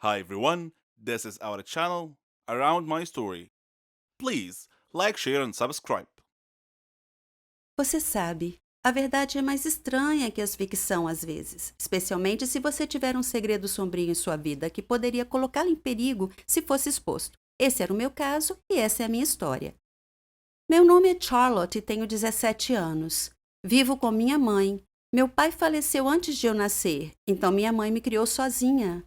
Hi everyone, this is our channel Around My Story. Please like, share and subscribe. Você sabe, a verdade é mais estranha que as ficção às vezes, especialmente se você tiver um segredo sombrio em sua vida que poderia colocá-lo em perigo se fosse exposto. Esse era o meu caso e essa é a minha história. Meu nome é Charlotte e tenho 17 anos. Vivo com minha mãe. Meu pai faleceu antes de eu nascer, então minha mãe me criou sozinha.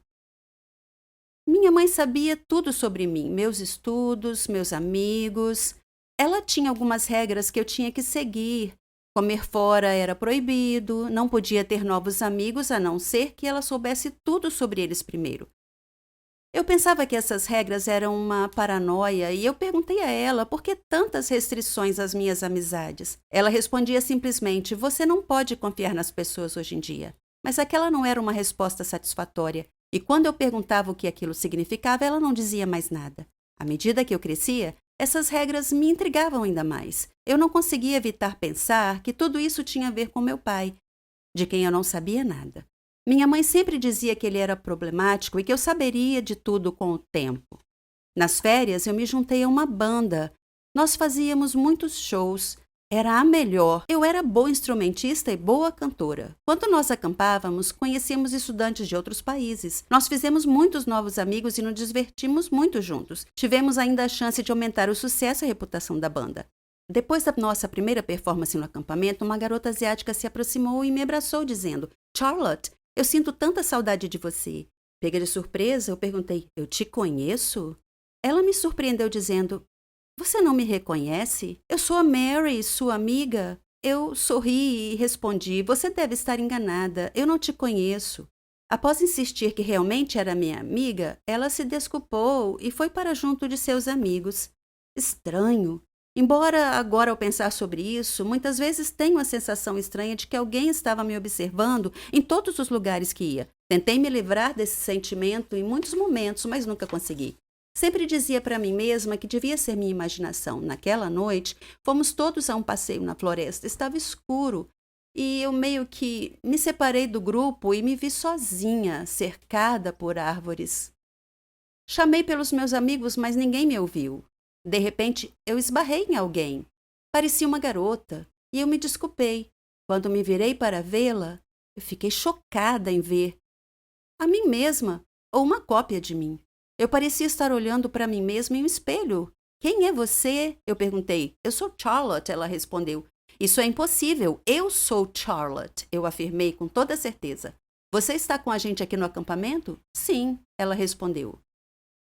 Minha mãe sabia tudo sobre mim, meus estudos, meus amigos. Ela tinha algumas regras que eu tinha que seguir. Comer fora era proibido, não podia ter novos amigos a não ser que ela soubesse tudo sobre eles primeiro. Eu pensava que essas regras eram uma paranoia e eu perguntei a ela por que tantas restrições às minhas amizades. Ela respondia simplesmente: Você não pode confiar nas pessoas hoje em dia. Mas aquela não era uma resposta satisfatória. E quando eu perguntava o que aquilo significava, ela não dizia mais nada. À medida que eu crescia, essas regras me intrigavam ainda mais. Eu não conseguia evitar pensar que tudo isso tinha a ver com meu pai, de quem eu não sabia nada. Minha mãe sempre dizia que ele era problemático e que eu saberia de tudo com o tempo. Nas férias, eu me juntei a uma banda. Nós fazíamos muitos shows. Era a melhor. Eu era boa instrumentista e boa cantora. Quando nós acampávamos, conhecíamos estudantes de outros países. Nós fizemos muitos novos amigos e nos divertimos muito juntos. Tivemos ainda a chance de aumentar o sucesso e a reputação da banda. Depois da nossa primeira performance no acampamento, uma garota asiática se aproximou e me abraçou, dizendo: Charlotte, eu sinto tanta saudade de você. Pega de surpresa, eu perguntei: Eu te conheço? Ela me surpreendeu dizendo: Você não me reconhece? Eu sou a Mary, sua amiga. Eu sorri e respondi: Você deve estar enganada. Eu não te conheço. Após insistir que realmente era minha amiga, ela se desculpou e foi para junto de seus amigos. Estranho. Embora agora, ao pensar sobre isso, muitas vezes tenho a sensação estranha de que alguém estava me observando em todos os lugares que ia. Tentei me livrar desse sentimento em muitos momentos, mas nunca consegui. Sempre dizia para mim mesma que devia ser minha imaginação. Naquela noite, fomos todos a um passeio na floresta. Estava escuro e eu meio que me separei do grupo e me vi sozinha, cercada por árvores. Chamei pelos meus amigos, mas ninguém me ouviu. De repente, eu esbarrei em alguém. Parecia uma garota e eu me desculpei. Quando me virei para vê-la, eu fiquei chocada em ver a mim mesma, ou uma cópia de mim. Eu parecia estar olhando para mim mesma em um espelho. Quem é você? Eu perguntei. Eu sou Charlotte, ela respondeu. Isso é impossível. Eu sou Charlotte, eu afirmei com toda certeza. Você está com a gente aqui no acampamento? Sim, ela respondeu.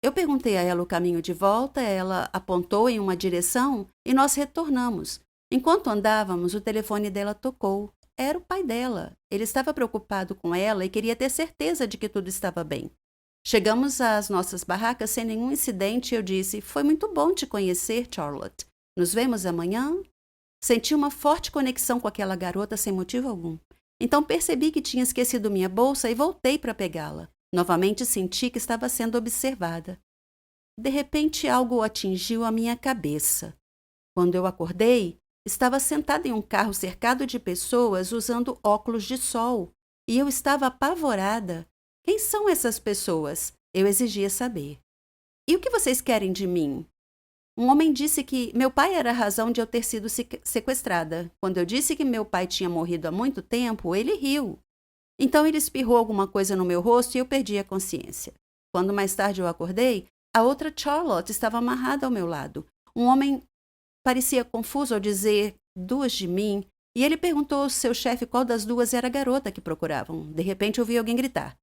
Eu perguntei a ela o caminho de volta, ela apontou em uma direção e nós retornamos. Enquanto andávamos, o telefone dela tocou. Era o pai dela. Ele estava preocupado com ela e queria ter certeza de que tudo estava bem. Chegamos às nossas barracas sem nenhum incidente e eu disse: Foi muito bom te conhecer, Charlotte. Nos vemos amanhã? Senti uma forte conexão com aquela garota sem motivo algum. Então percebi que tinha esquecido minha bolsa e voltei para pegá-la. Novamente senti que estava sendo observada. De repente, algo atingiu a minha cabeça. Quando eu acordei, estava sentada em um carro cercado de pessoas usando óculos de sol. E eu estava apavorada. Quem são essas pessoas? Eu exigia saber. E o que vocês querem de mim? Um homem disse que meu pai era a razão de eu ter sido sequestrada. Quando eu disse que meu pai tinha morrido há muito tempo, ele riu. Então ele espirrou alguma coisa no meu rosto e eu perdi a consciência. Quando mais tarde eu acordei, a outra Charlotte estava amarrada ao meu lado. Um homem parecia confuso ao dizer duas de mim, e ele perguntou ao seu chefe qual das duas era a garota que procuravam. De repente ouvi alguém gritar: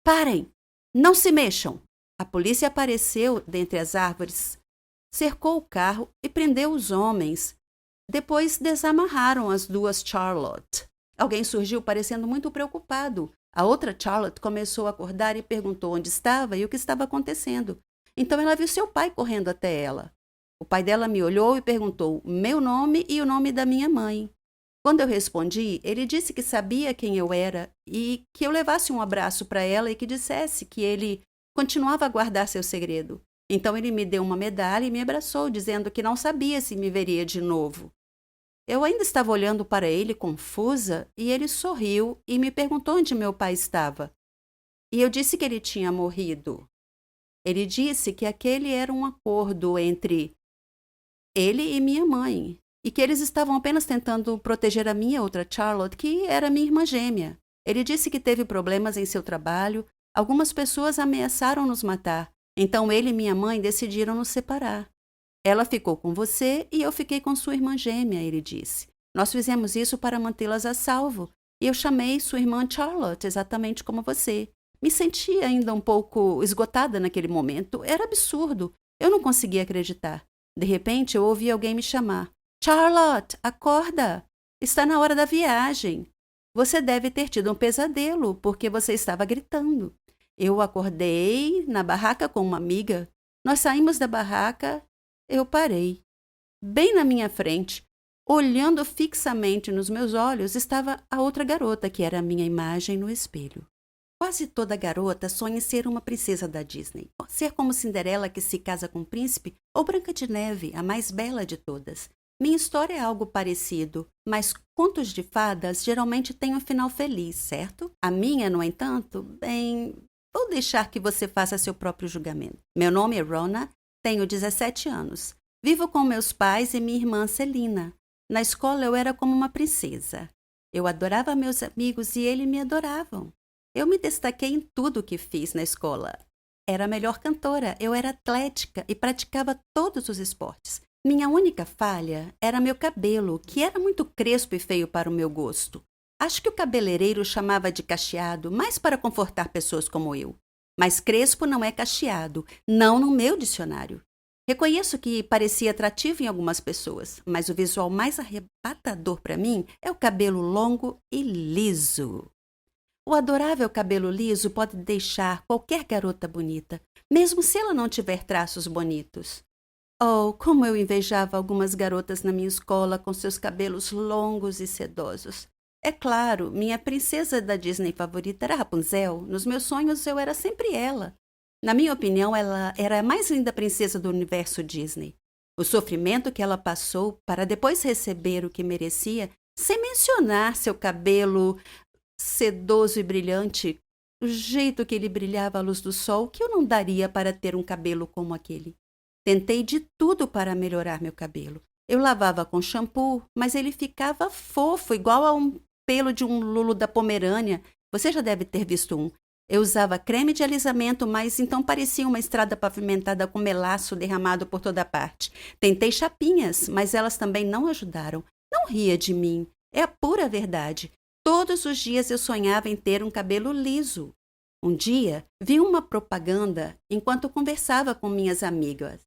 Parem! Não se mexam! A polícia apareceu dentre as árvores, cercou o carro e prendeu os homens. Depois desamarraram as duas Charlotte. Alguém surgiu parecendo muito preocupado. A outra Charlotte começou a acordar e perguntou onde estava e o que estava acontecendo. Então ela viu seu pai correndo até ela. O pai dela me olhou e perguntou meu nome e o nome da minha mãe. Quando eu respondi, ele disse que sabia quem eu era e que eu levasse um abraço para ela e que dissesse que ele continuava a guardar seu segredo. Então ele me deu uma medalha e me abraçou, dizendo que não sabia se me veria de novo. Eu ainda estava olhando para ele confusa e ele sorriu e me perguntou onde meu pai estava. e eu disse que ele tinha morrido. Ele disse que aquele era um acordo entre ele e minha mãe, e que eles estavam apenas tentando proteger a minha outra Charlotte, que era minha irmã gêmea. Ele disse que teve problemas em seu trabalho, algumas pessoas ameaçaram nos matar, então ele e minha mãe decidiram nos separar. Ela ficou com você e eu fiquei com sua irmã gêmea, ele disse. Nós fizemos isso para mantê-las a salvo, e eu chamei sua irmã Charlotte exatamente como você. Me senti ainda um pouco esgotada naquele momento. Era absurdo. Eu não conseguia acreditar. De repente, eu ouvi alguém me chamar. Charlotte, acorda! Está na hora da viagem. Você deve ter tido um pesadelo, porque você estava gritando. Eu acordei na barraca com uma amiga. Nós saímos da barraca. Eu parei. Bem na minha frente, olhando fixamente nos meus olhos, estava a outra garota, que era a minha imagem no espelho. Quase toda garota sonha em ser uma princesa da Disney. Ser como Cinderela que se casa com um príncipe ou Branca de Neve, a mais bela de todas. Minha história é algo parecido, mas contos de fadas geralmente têm um final feliz, certo? A minha, no entanto, bem, vou deixar que você faça seu próprio julgamento. Meu nome é Rona, tenho 17 anos. Vivo com meus pais e minha irmã Celina. Na escola eu era como uma princesa. Eu adorava meus amigos e eles me adoravam. Eu me destaquei em tudo o que fiz na escola. Era a melhor cantora, eu era atlética e praticava todos os esportes. Minha única falha era meu cabelo, que era muito crespo e feio para o meu gosto. Acho que o cabeleireiro chamava de cacheado, mais para confortar pessoas como eu. Mas crespo não é cacheado, não no meu dicionário. Reconheço que parecia atrativo em algumas pessoas, mas o visual mais arrebatador para mim é o cabelo longo e liso. O adorável cabelo liso pode deixar qualquer garota bonita, mesmo se ela não tiver traços bonitos. Oh, como eu invejava algumas garotas na minha escola com seus cabelos longos e sedosos. É claro, minha princesa da Disney favorita era Rapunzel. Nos meus sonhos eu era sempre ela. Na minha opinião, ela era a mais linda princesa do universo Disney. O sofrimento que ela passou para depois receber o que merecia, sem mencionar seu cabelo sedoso e brilhante, o jeito que ele brilhava à luz do sol, que eu não daria para ter um cabelo como aquele. Tentei de tudo para melhorar meu cabelo. Eu lavava com shampoo, mas ele ficava fofo, igual a um pelo de um lulo da Pomerânia. Você já deve ter visto um. Eu usava creme de alisamento, mas então parecia uma estrada pavimentada com melaço derramado por toda parte. Tentei chapinhas, mas elas também não ajudaram. Não ria de mim. É a pura verdade. Todos os dias eu sonhava em ter um cabelo liso. Um dia, vi uma propaganda enquanto conversava com minhas amigas.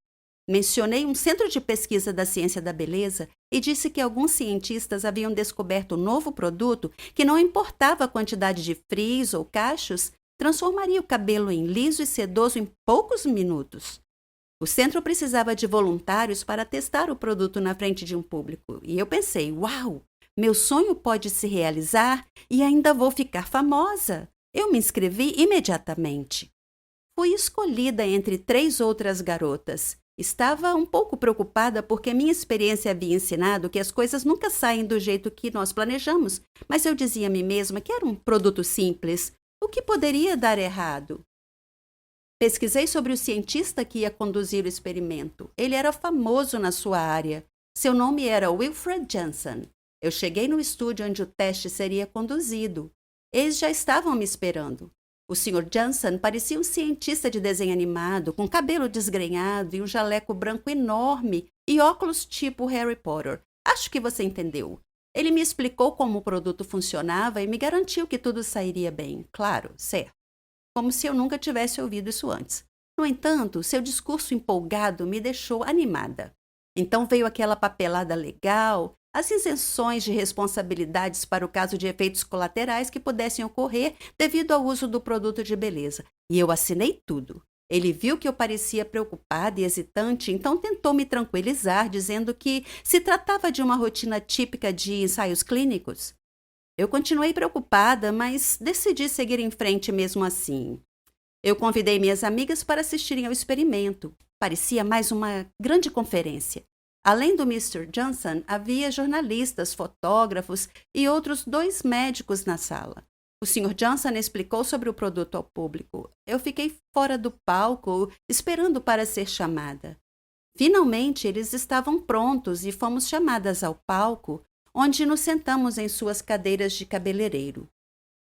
Mencionei um centro de pesquisa da ciência da beleza e disse que alguns cientistas haviam descoberto um novo produto que não importava a quantidade de frizz ou cachos, transformaria o cabelo em liso e sedoso em poucos minutos. O centro precisava de voluntários para testar o produto na frente de um público. E eu pensei, uau, meu sonho pode se realizar e ainda vou ficar famosa. Eu me inscrevi imediatamente. Fui escolhida entre 3 outras garotas. Estava um pouco preocupada porque minha experiência havia ensinado que as coisas nunca saem do jeito que nós planejamos, mas eu dizia a mim mesma que era um produto simples. O que poderia dar errado? Pesquisei sobre o cientista que ia conduzir o experimento. Ele era famoso na sua área. Seu nome era Wilfred Janssen. Eu cheguei no estúdio onde o teste seria conduzido. Eles já estavam me esperando. O Sr. Janssen parecia um cientista de desenho animado, com cabelo desgrenhado e um jaleco branco enorme e óculos tipo Harry Potter. Acho que você entendeu. Ele me explicou como o produto funcionava e me garantiu que tudo sairia bem. Claro, certo. Como se eu nunca tivesse ouvido isso antes. No entanto, seu discurso empolgado me deixou animada. Então veio aquela papelada legal, as isenções de responsabilidades para o caso de efeitos colaterais que pudessem ocorrer devido ao uso do produto de beleza. E eu assinei tudo. Ele viu que eu parecia preocupada e hesitante, então tentou me tranquilizar, dizendo que se tratava de uma rotina típica de ensaios clínicos. Eu continuei preocupada, mas decidi seguir em frente mesmo assim. Eu convidei minhas amigas para assistirem ao experimento. Parecia mais uma grande conferência. Além do Mr. Johnson, havia jornalistas, fotógrafos e outros 2 médicos na sala. O Sr. Johnson explicou sobre o produto ao público. Eu fiquei fora do palco, esperando para ser chamada. Finalmente, eles estavam prontos e fomos chamadas ao palco, onde nos sentamos em suas cadeiras de cabeleireiro.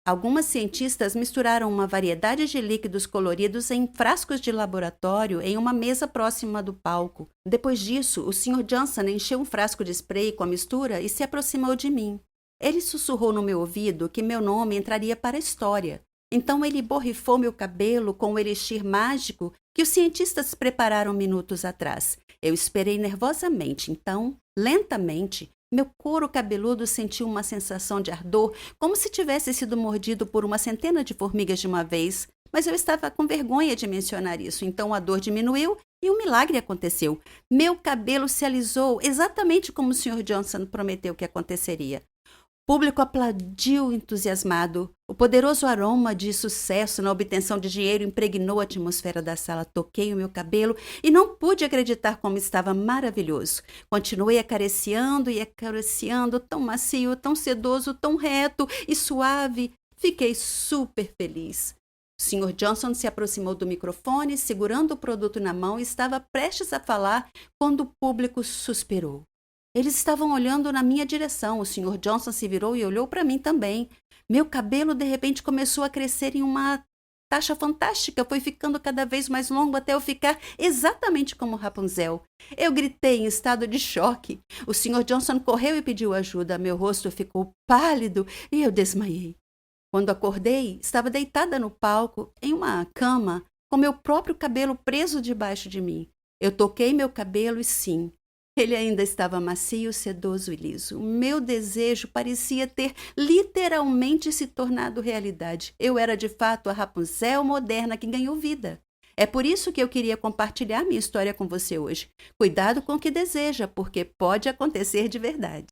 Algumas cientistas misturaram uma variedade de líquidos coloridos em frascos de laboratório em uma mesa próxima do palco. Depois disso, o Sr. Johnson encheu um frasco de spray com a mistura e se aproximou de mim. Ele sussurrou no meu ouvido que meu nome entraria para a história. Então ele borrifou meu cabelo com o elixir mágico que os cientistas prepararam minutos atrás. Eu esperei nervosamente, então, lentamente, meu couro cabeludo sentiu uma sensação de ardor, como se tivesse sido mordido por uma centena de formigas de uma vez. Mas eu estava com vergonha de mencionar isso, então a dor diminuiu e um milagre aconteceu. Meu cabelo se alisou, exatamente como o Sr. Johnson prometeu que aconteceria. O público aplaudiu entusiasmado. O poderoso aroma de sucesso na obtenção de dinheiro impregnou a atmosfera da sala. Toquei o meu cabelo e não pude acreditar como estava maravilhoso. Continuei acariciando e acariciando, tão macio, tão sedoso, tão reto e suave. Fiquei super feliz. O Sr. Johnson se aproximou do microfone, segurando o produto na mão, e estava prestes a falar quando o público suspirou. Eles estavam olhando na minha direção. O Sr. Johnson se virou e olhou para mim também. Meu cabelo, de repente, começou a crescer em uma taxa fantástica. Foi ficando cada vez mais longo até eu ficar exatamente como Rapunzel. Eu gritei em estado de choque. O Sr. Johnson correu e pediu ajuda. Meu rosto ficou pálido e eu desmaiei. Quando acordei, estava deitada no palco, em uma cama, com meu próprio cabelo preso debaixo de mim. Eu toquei meu cabelo e sim, ele ainda estava macio, sedoso e liso. Meu desejo parecia ter literalmente se tornado realidade. Eu era de fato a Rapunzel moderna que ganhou vida. É por isso que eu queria compartilhar minha história com você hoje. Cuidado com o que deseja, porque pode acontecer de verdade.